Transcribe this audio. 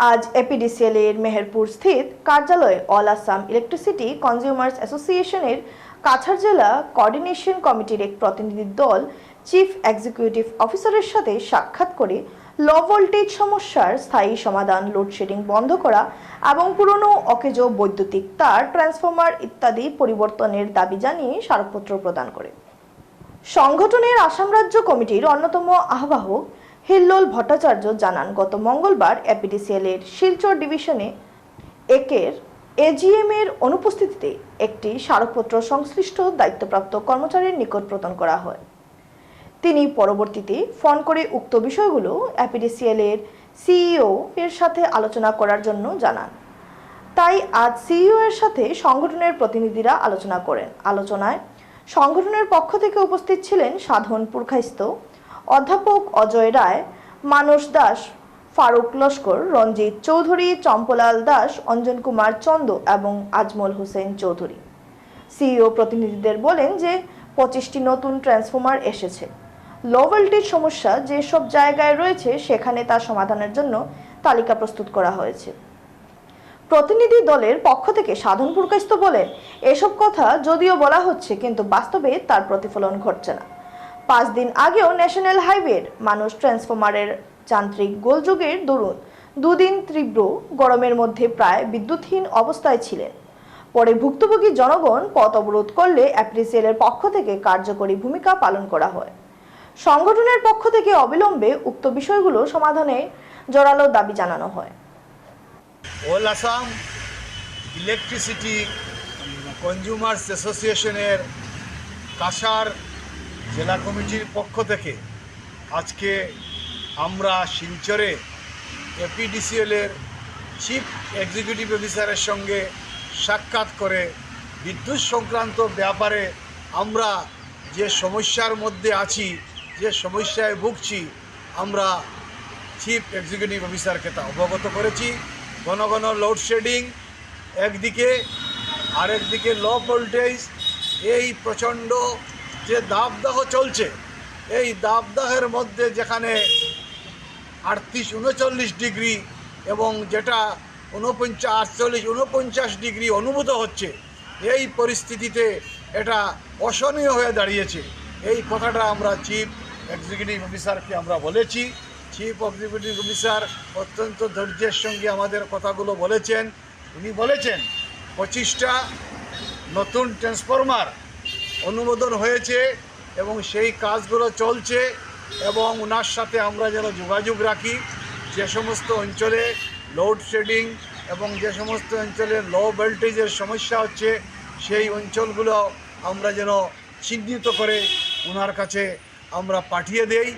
আজ এপিডিসিএল এর মেহেরপুর স্থিত কার্যালয়ে অল আসাম ইলেকট্রিসিটি কনজিউমার্স অ্যাসোসিয়েশনের কাছাড় জেলা কোঅর্ডিনেশন কমিটির এক প্রতিনিধি দল চিফ এক্সিকিউটিভ অফিসারের সাথে সাক্ষাৎ করে লো ভোল্টেজ সমস্যার স্থায়ী সমাধান, লোডশেডিং বন্ধ করা এবং পুরনো অকেজো বৈদ্যুতিক তার, ট্রান্সফরমার ইত্যাদি পরিবর্তনের দাবি জানিয়ে স্মারকপত্র প্রদান করে। সংগঠনের আসাম রাজ্য কমিটির অন্যতম আহ্বায়ক হিল্লোল ভট্টাচার্য জানান, গত মঙ্গলবার এপিডিসিএল এর শিলচর ডিভিশনে একের এজিএম এর অনুপস্থিতিতে একটি স্মারকপত্র সংশ্লিষ্ট দায়িত্বপ্রাপ্ত কর্মচারীর নিকট প্রদান করা হয়। তিনি পরবর্তীতে ফোন করে উক্ত বিষয়গুলো এপিডিসিএল এর সিইও এর সাথে আলোচনা করার জন্য জানান। তাই আজ সিইও এর সাথে সংগঠনের প্রতিনিধিরা আলোচনা করেন। আলোচনায় সংগঠনের পক্ষ থেকে উপস্থিত ছিলেন সাধন পুরখাইস্ত, অধ্যাপক অজয় রায়, মানস দাস, ফারুক লস্কর, রঞ্জিত চৌধুরী, চম্পলাল দাস, অঞ্জন কুমার চন্দ এবং আজমল হোসেন চৌধুরী। সিইও প্রতিনিধিদের বলেন যে 25টি নতুন ট্রান্সফরমার এসেছে। লো ভোল্টেজ সমস্যা যেসব জায়গায় রয়েছে সেখানে তা সমাধানের জন্য তালিকা প্রস্তুত করা হয়েছে। প্রতিনিধি দলের পক্ষ থেকে সাধন পুরকাইস্ত বলেন, এসব কথা যদিও বলা হচ্ছে কিন্তু বাস্তবে তার প্রতিফলন ঘটছে না। 5 দিন আগেও ন্যাশনাল হাইওয়ের মানুষ ট্রান্সফরমারের যান্ত্রিক গোলযোগের দরুন 2 দিন তীব্র গরমের মধ্যে প্রায় বিদ্যুৎহীন অবস্থায় ছিলেন। পরে ভুক্তভোগী জনগণ পথ অবরোধ করলে এপিডিসিএল এর পক্ষ থেকে কার্যকরী ভূমিকা পালন করা হয়। সংগঠনের পক্ষ থেকে অবিলম্বে উক্ত বিষয়গুলো সমাধানে জোরালো দাবি জানানো হয়। অল আসাম ইলেকট্রিসিটি কনজিউমার্স অ্যাসোসিয়েশনের কাছাড় জেলা কমিটির পক্ষ থেকে আজকে আমরা শিলচরে এপিডিসিএলের চিফ এক্সিকিউটিভ অফিসারের সঙ্গে সাক্ষাৎ করে বিদ্যুৎ সংক্রান্ত ব্যাপারে আমরা যে সমস্যার মধ্যে আছি, যে সমস্যায় ভুগছি, আমরা চিফ এক্সিকিউটিভ অফিসারকে তা অবগত করেছি। ঘন ঘন লোডশেডিং একদিকে, আরেকদিকে লো ভোল্টেজ, এই প্রচণ্ড যে দাবদাহ চলছে, এই দাবদাহের মধ্যে যেখানে 38-39 ডিগ্রি এবং যেটা 48-49 ডিগ্রি অনুভূত হচ্ছে, এই পরিস্থিতিতে এটা অসহনীয় হয়ে দাঁড়িয়েছে। এই কথাটা আমরা চিফ এক্সিকিউটিভ অফিসারকে আমরা বলেছি। চিফ এক্সিকিউটিভ অফিসার অত্যন্ত ধৈর্যের সঙ্গে আমাদের কথাগুলো বলেছেন। উনি বলেছেন 25টা নতুন ট্রান্সফরমার অনুমোদন হয়েছে এবং সেই কাজগুলো চলছে, এবং ওনার সাথে আমরা যেন যোগাযোগ রাখি। যে সমস্ত অঞ্চলে লোডশেডিং এবং যে সমস্ত অঞ্চলে লো ভোল্টেজের সমস্যা হচ্ছে, সেই অঞ্চলগুলো আমরা যেন চিহ্নিত করে ওনার কাছে আমরা পাঠিয়ে দেই।